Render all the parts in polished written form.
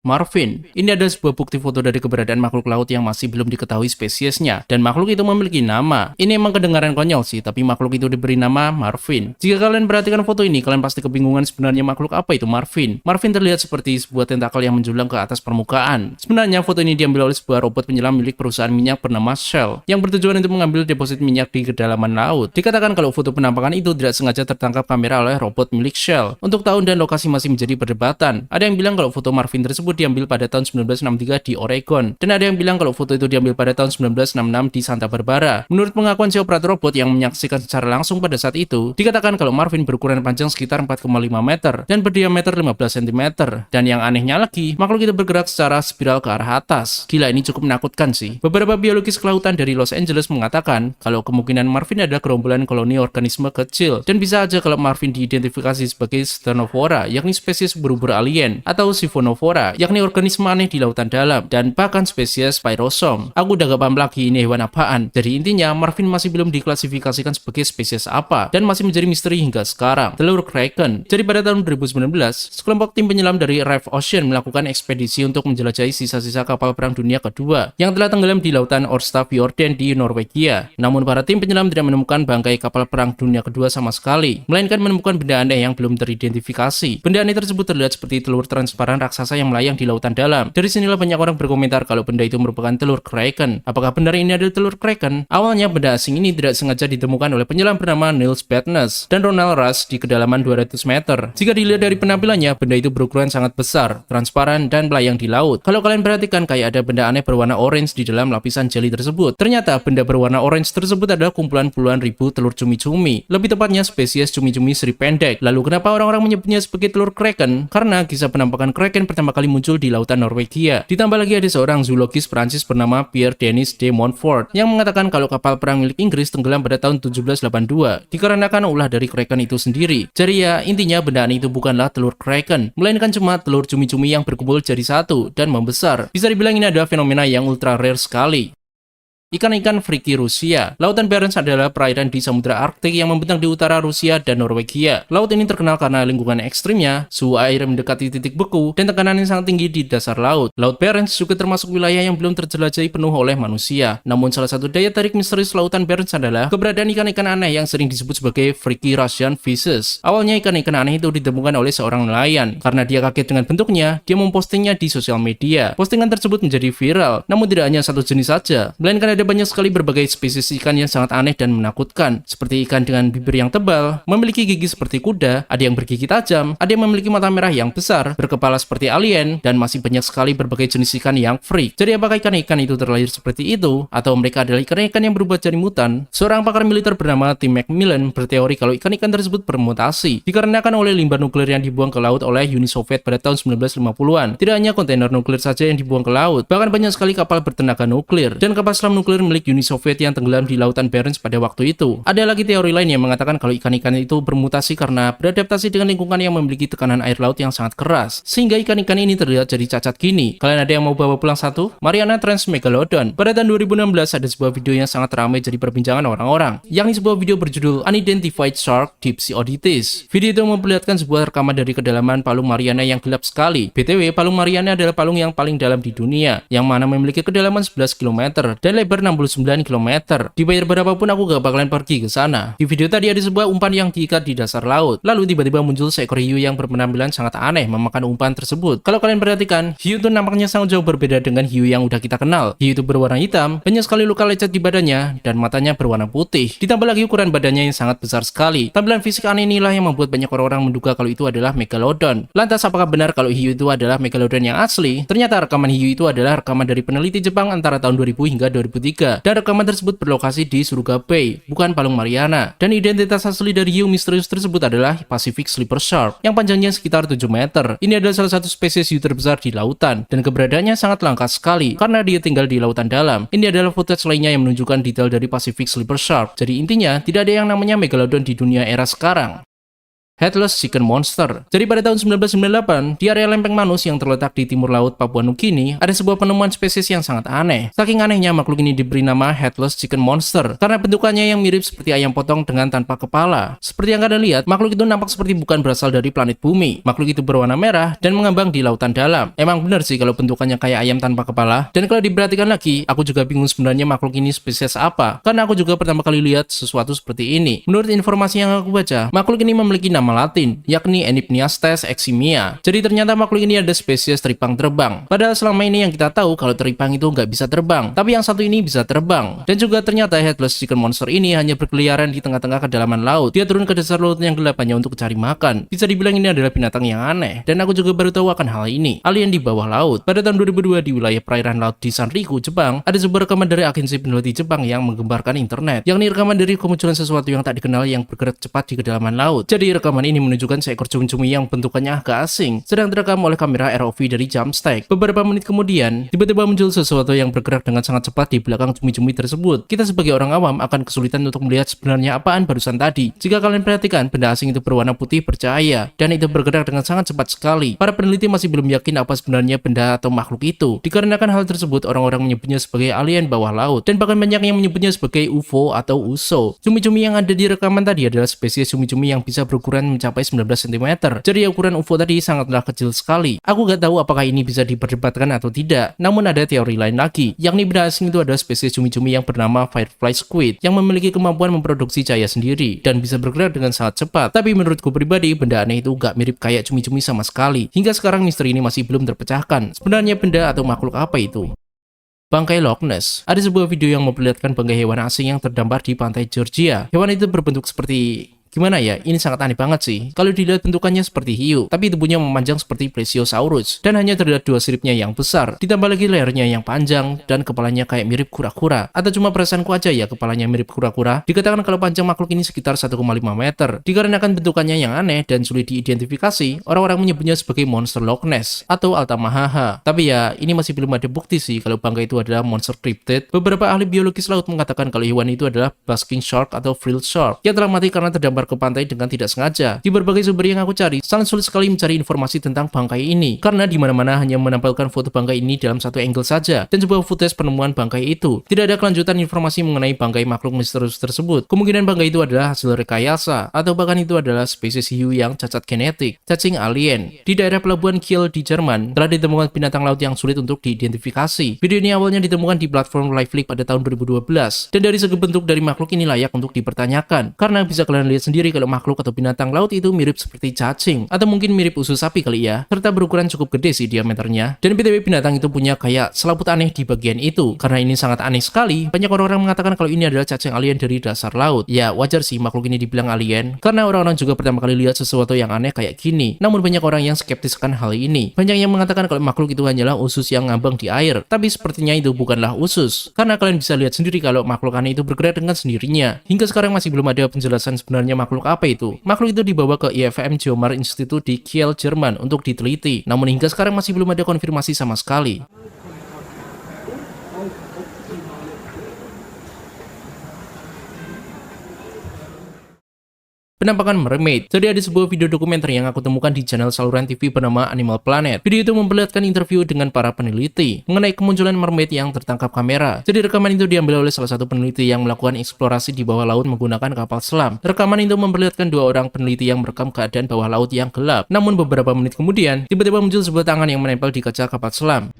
Marvin. Ini adalah sebuah bukti foto dari keberadaan makhluk laut yang masih belum diketahui spesiesnya, dan makhluk itu memiliki nama. Ini emang kedengaran konyol sih, tapi makhluk itu diberi nama Marvin. Jika kalian perhatikan foto ini, kalian pasti kebingungan sebenarnya makhluk apa itu Marvin. Marvin terlihat seperti sebuah tentakel yang menjulang ke atas permukaan. Sebenarnya foto ini diambil oleh sebuah robot penyelam milik perusahaan minyak bernama Shell, yang bertujuan untuk mengambil deposit minyak di kedalaman laut. Dikatakan kalau foto penampakan itu tidak sengaja tertangkap kamera oleh robot milik Shell. Untuk tahun dan lokasi masih menjadi perdebatan. Ada yang bilang kalau foto Marvin tersebut diambil pada tahun 1963 di Oregon, dan ada yang bilang kalau foto itu diambil pada tahun 1966 di Santa Barbara. Menurut pengakuan si operator robot yang menyaksikan secara langsung pada saat itu, dikatakan kalau Marvin berukuran panjang sekitar 4,5 meter dan berdiameter 15 cm. Dan yang anehnya lagi, makhluk itu bergerak secara spiral ke arah atas. Gila, ini cukup menakutkan sih. Beberapa biologis kelautan dari Los Angeles mengatakan kalau kemungkinan Marvin adalah gerombolan koloni organisme kecil, dan bisa aja kalau Marvin diidentifikasi sebagai Stenophora, yakni spesies ubur-ubur alien, atau Siphonophora, yakni organisme aneh di lautan dalam, dan bahkan spesies Spirosome. Aku udah gak paham lagi ini hewan apaan. Jadi intinya Marvin masih belum diklasifikasikan sebagai spesies apa, dan masih menjadi misteri hingga sekarang. Telur Kraken. Jadi pada tahun 2019, sekelompok tim penyelam dari Reef Ocean melakukan ekspedisi untuk menjelajahi sisa-sisa kapal perang dunia kedua yang telah tenggelam di lautan Orstafjorden di Norwegia. Namun para tim penyelam tidak menemukan bangkai kapal perang dunia kedua sama sekali, melainkan menemukan benda aneh yang belum teridentifikasi. Benda aneh tersebut terlihat seperti telur transparan raksasa yang melayang di lautan dalam. Dari sinilah banyak orang berkomentar kalau benda itu merupakan telur Kraken. Apakah benar ini adalah telur Kraken? Awalnya benda asing ini tidak sengaja ditemukan oleh penyelam bernama Niels Badness dan Ronald Rush di kedalaman 200 meter. Jika dilihat dari penampilannya, benda itu berukuran sangat besar, transparan, dan melayang di laut. Kalau kalian perhatikan, kayak ada benda aneh berwarna orange di dalam lapisan jeli tersebut. Ternyata benda berwarna orange tersebut adalah kumpulan puluhan ribu telur cumi-cumi. Lebih tepatnya spesies cumi-cumi seri pendek. Lalu kenapa orang-orang menyebutnya sebagai telur Kraken? Karena kisah penampakan Kraken pertama kali muncul di lautan Norwegia. Ditambah lagi ada seorang zoologis Prancis bernama Pierre-Denis de Montfort yang mengatakan kalau kapal perang milik Inggris tenggelam pada tahun 1782 dikarenakan ulah dari Kraken itu sendiri. Jadi ya, intinya benda aneh itu bukanlah telur Kraken, melainkan cuma telur cumi-cumi yang berkumpul jadi satu dan membesar. Bisa dibilang ini adalah fenomena yang ultra rare sekali. Ikan-ikan freaky Rusia. Lautan Barents adalah perairan di Samudra Arktik yang membentang di utara Rusia dan Norwegia. Laut ini terkenal karena lingkungan ekstrimnya, suhu air mendekati titik beku, dan tekanan yang sangat tinggi di dasar laut. Laut Barents juga termasuk wilayah yang belum terjelajahi penuh oleh manusia. Namun salah satu daya tarik misterius Lautan Barents adalah keberadaan ikan-ikan aneh yang sering disebut sebagai freaky Russian fishes. Awalnya ikan-ikan aneh itu ditemukan oleh seorang nelayan. Karena dia kaget dengan bentuknya, dia mempostingnya di sosial media. Postingan tersebut menjadi viral. Namun tidak hanya satu jenis saja, melainkan ada banyak sekali berbagai spesies ikan yang sangat aneh dan menakutkan, seperti ikan dengan bibir yang tebal, memiliki gigi seperti kuda, ada yang bergigi tajam, ada yang memiliki mata merah yang besar, berkepala seperti alien, dan masih banyak sekali berbagai jenis ikan yang freak. Jadi apakah ikan-ikan itu terlahir seperti itu, atau mereka adalah ikan-ikan yang berubah jadi mutan? Seorang pakar militer bernama Tim Macmillan berteori kalau ikan-ikan tersebut bermutasi, dikarenakan oleh limbah nuklir yang dibuang ke laut oleh Uni Soviet pada tahun 1950-an. Tidak hanya kontainer nuklir saja yang dibuang ke laut, bahkan banyak sekali kapal bertenaga nuklir, dan kapal selam nuklir milik Uni Soviet yang tenggelam di lautan Barents pada waktu itu. Ada lagi teori lain yang mengatakan kalau ikan-ikan itu bermutasi karena beradaptasi dengan lingkungan yang memiliki tekanan air laut yang sangat keras, sehingga ikan-ikan ini terlihat jadi cacat gini. Kalian ada yang mau bawa pulang satu? Mariana Trench Megalodon. Pada tahun 2016 ada sebuah video yang sangat ramai jadi perbincangan orang-orang, yakni sebuah video berjudul Unidentified Shark Deep Sea Oddities. Video itu memperlihatkan sebuah rekaman dari kedalaman Palung Mariana yang gelap sekali. BTW, Palung Mariana adalah palung yang paling dalam di dunia, yang mana memiliki kedalaman 11 km dan lebar 69 km. Dibayar berapapun aku gak bakalan pergi ke sana. Di video tadi ada sebuah umpan yang diikat di dasar laut. Lalu tiba-tiba muncul seekor hiu yang berpenampilan sangat aneh memakan umpan tersebut. Kalau kalian perhatikan, hiu itu nampaknya sangat jauh berbeda dengan hiu yang udah kita kenal. Hiu itu berwarna hitam, banyak sekali luka lecet di badannya, dan matanya berwarna putih. Ditambah lagi ukuran badannya yang sangat besar sekali. Tampilan fisik aneh inilah yang membuat banyak orang menduga kalau itu adalah Megalodon. Lantas apakah benar kalau hiu itu adalah Megalodon yang asli? Ternyata rekaman hiu itu adalah rekaman dari peneliti Jepang antara tahun 2000 hingga 2003. Dan rekaman tersebut berlokasi di Suruga Bay, bukan Palung Mariana. Dan identitas asli dari hiu misterius tersebut adalah Pacific Sleeper Shark, yang panjangnya sekitar 7 meter. Ini adalah salah satu spesies hiu terbesar di lautan, dan keberadaannya sangat langka sekali, karena dia tinggal di lautan dalam. Ini adalah footage lainnya yang menunjukkan detail dari Pacific Sleeper Shark. Jadi intinya, tidak ada yang namanya Megalodon di dunia era sekarang. Headless Chicken Monster. Jadi pada tahun 1998, di area lempeng Manus yang terletak di timur laut Papua Nugini, ada sebuah penemuan spesies yang sangat aneh. Saking anehnya, makhluk ini diberi nama Headless Chicken Monster karena bentukannya yang mirip seperti ayam potong dengan tanpa kepala. Seperti yang kalian lihat, makhluk itu nampak seperti bukan berasal dari planet bumi. Makhluk itu berwarna merah dan mengambang di lautan dalam. Emang benar sih kalau bentukannya kayak ayam tanpa kepala. Dan kalau diperhatikan lagi, aku juga bingung sebenarnya makhluk ini spesies apa, karena aku juga pertama kali lihat sesuatu seperti ini. Menurut informasi yang aku baca, makhluk ini memiliki nama latin, yakni Enypniastes eximia. Jadi ternyata makhluk ini ada spesies teripang terbang. Padahal selama ini yang kita tahu kalau teripang itu nggak bisa terbang, tapi yang satu ini bisa terbang. Dan juga ternyata Headless Chicken Monster ini hanya berkeliaran di tengah-tengah kedalaman laut. Dia turun ke dasar laut yang gelap hanya untuk cari makan. Bisa dibilang ini adalah binatang yang aneh. Dan aku juga baru tahu akan hal ini. Alien di bawah laut. Pada tahun 2002 di wilayah perairan laut di Sanriku, Jepang, ada sebuah rekaman dari agensi peneliti Jepang yang menggembarkan internet, yakni rekaman dari kemunculan sesuatu yang tak dikenal yang bergerak cepat di kedalaman laut. Jadi rekaman ini menunjukkan seekor cumi-cumi yang bentukannya agak asing, sedang terekam oleh kamera ROV dari Jamstack. Beberapa menit kemudian, tiba-tiba muncul sesuatu yang bergerak dengan sangat cepat di belakang cumi-cumi tersebut. Kita sebagai orang awam akan kesulitan untuk melihat sebenarnya apaan barusan tadi. Jika kalian perhatikan, benda asing itu berwarna putih bercahaya, dan itu bergerak dengan sangat cepat sekali. Para peneliti masih belum yakin apa sebenarnya benda atau makhluk itu. Dikarenakan hal tersebut, orang-orang menyebutnya sebagai alien bawah laut, dan bahkan banyak yang menyebutnya sebagai UFO atau USO. Cumi-cumi yang ada di rekaman tadi adalah spesies cumi-cumi yang bisa berukuran mencapai 19 cm. Jadi ukuran UFO tadi sangatlah kecil sekali. Aku gak tahu apakah ini bisa diperdebatkan atau tidak. Namun ada teori lain lagi, yakni benda asing itu adalah spesies cumi-cumi yang bernama Firefly Squid, yang memiliki kemampuan memproduksi cahaya sendiri dan bisa bergerak dengan sangat cepat. Tapi menurutku pribadi, benda aneh itu gak mirip kayak cumi-cumi sama sekali. Hingga sekarang misteri ini masih belum terpecahkan. Sebenarnya benda atau makhluk apa itu? Bangkai Loch Ness. Ada sebuah video yang memperlihatkan bangkai hewan asing yang terdampar di pantai Georgia. Hewan itu berbentuk seperti... Gimana ya, ini sangat aneh banget sih. Kalau dilihat bentukannya seperti hiu, tapi tubuhnya memanjang seperti Plesiosaurus, dan hanya terlihat dua siripnya yang besar, ditambah lagi lehernya yang panjang, dan kepalanya kayak mirip kura-kura. Atau cuma perasaanku aja ya kepalanya mirip kura-kura? Dikatakan kalau panjang makhluk ini sekitar 1,5 meter. Dikarenakan bentukannya yang aneh dan sulit diidentifikasi, orang-orang menyebutnya sebagai monster Loch Ness, atau Altamahaha. Tapi ya, ini masih belum ada bukti sih kalau bangkai itu adalah monster cryptid. Beberapa ahli biologis laut mengatakan kalau hewan itu adalah basking shark atau frilled shark, yang telah mati karena terdampar ke pantai dengan tidak sengaja. Di berbagai sumber yang aku cari, sangat sulit sekali mencari informasi tentang bangkai ini, karena di mana-mana hanya menampilkan foto bangkai ini dalam satu angle saja, dan sebuah footage penemuan bangkai itu. Tidak ada kelanjutan informasi mengenai bangkai makhluk misterius tersebut. Kemungkinan bangkai itu adalah hasil rekayasa, atau bahkan itu adalah spesies hiu yang cacat genetik, cacing alien. Di daerah pelabuhan Kiel di Jerman, telah ditemukan binatang laut yang sulit untuk diidentifikasi. Video ini awalnya ditemukan di platform LiveLeak pada tahun 2012, dan dari segi bentuk dari makhluk ini layak untuk dipertanyakan, karena bisa kalian lihat sendiri kalau makhluk atau binatang laut itu mirip seperti cacing, atau mungkin mirip usus sapi kali ya, serta berukuran cukup gede sih diameternya. Dan BTW binatang itu punya kayak selaput aneh di bagian itu. Karena ini sangat aneh sekali, banyak orang-orang mengatakan kalau ini adalah cacing alien dari dasar laut. Ya wajar sih makhluk ini dibilang alien, karena orang-orang juga pertama kali lihat sesuatu yang aneh kayak gini. Namun banyak orang yang skeptis akan hal ini. Banyak yang mengatakan kalau makhluk itu hanyalah usus yang ngambang di air, tapi sepertinya itu bukanlah usus. Karena kalian bisa lihat sendiri kalau makhluk aneh itu bergerak dengan sendirinya. Hingga sekarang masih belum ada penjelasan sebenarnya makhluk apa itu. Makhluk itu dibawa ke IFM Geomar Institute di Kiel, Jerman untuk diteliti. Namun hingga sekarang masih belum ada konfirmasi sama sekali. Penampakan mermaid. Jadi ada sebuah video dokumenter yang aku temukan di channel saluran TV bernama Animal Planet. Video itu memperlihatkan interview dengan para peneliti mengenai kemunculan mermaid yang tertangkap kamera. Jadi rekaman itu diambil oleh salah satu peneliti yang melakukan eksplorasi di bawah laut menggunakan kapal selam. Rekaman itu memperlihatkan dua orang peneliti yang merekam keadaan bawah laut yang gelap. Namun beberapa menit kemudian, tiba-tiba muncul sebuah tangan yang menempel di kaca kapal selam.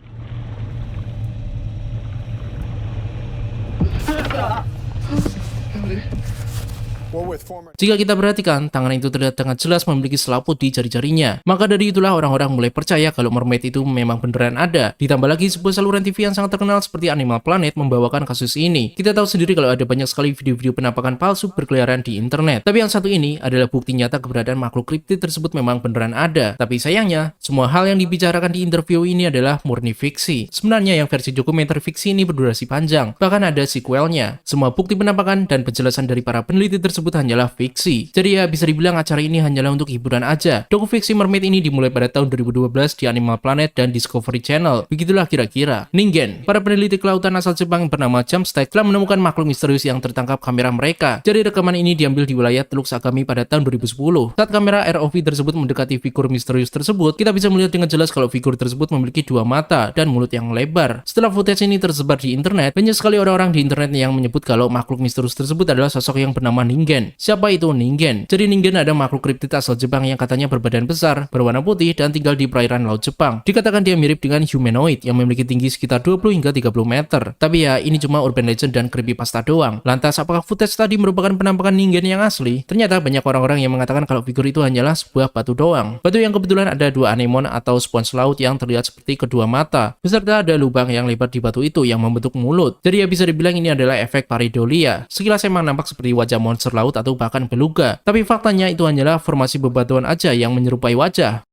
Jika kita perhatikan, tangan itu terlihat sangat jelas memiliki selaput di jari-jarinya. Maka dari itulah orang-orang mulai percaya kalau mermaid itu memang beneran ada. Ditambah lagi sebuah saluran TV yang sangat terkenal seperti Animal Planet membawakan kasus ini. Kita tahu sendiri kalau ada banyak sekali video-video penampakan palsu berkeliaran di internet. Tapi yang satu ini adalah bukti nyata keberadaan makhluk kriptid tersebut memang beneran ada. Tapi sayangnya, semua hal yang dibicarakan di interview ini adalah murni fiksi. Sebenarnya yang versi dokumenter fiksi ini berdurasi panjang. Bahkan ada sequelnya. Semua bukti penampakan dan penjelasan dari para peneliti tersebut tersebut hanyalah fiksi. Jadi ya bisa dibilang acara ini hanyalah untuk hiburan aja. Doku fiksi mermaid ini dimulai pada tahun 2012 di Animal Planet dan Discovery Channel. Begitulah kira-kira. Ningen, para peneliti kelautan asal Jepang bernama Jumpstack telah menemukan makhluk misterius yang tertangkap kamera mereka. Jadi rekaman ini diambil di wilayah Teluk Sakami pada tahun 2010. Saat kamera ROV tersebut mendekati figur misterius tersebut, kita bisa melihat dengan jelas kalau figur tersebut memiliki dua mata dan mulut yang lebar. Setelah footage ini tersebar di internet, banyak sekali orang-orang di internet yang menyebut kalau makhluk misterius tersebut adalah sosok yang bernama Ningen. Siapa itu Ningen? Jadi Ningen adalah makhluk kriptid asal Jepang yang katanya berbadan besar, berwarna putih, dan tinggal di perairan laut Jepang. Dikatakan dia mirip dengan humanoid yang memiliki tinggi sekitar 20 hingga 30 meter. Tapi ya, ini cuma urban legend dan creepypasta doang. Lantas, apakah footage tadi merupakan penampakan Ningen yang asli? Ternyata banyak orang-orang yang mengatakan kalau figur itu hanyalah sebuah batu doang. Batu yang kebetulan ada dua anemon atau spons laut yang terlihat seperti kedua mata. Beserta ada lubang yang lebar di batu itu yang membentuk mulut. Jadi ya bisa dibilang ini adalah efek pareidolia. Sekilas emang nampak seperti wajah monster laut atau bahkan beluga. Tapi faktanya itu hanyalah formasi bebatuan aja yang menyerupai wajah.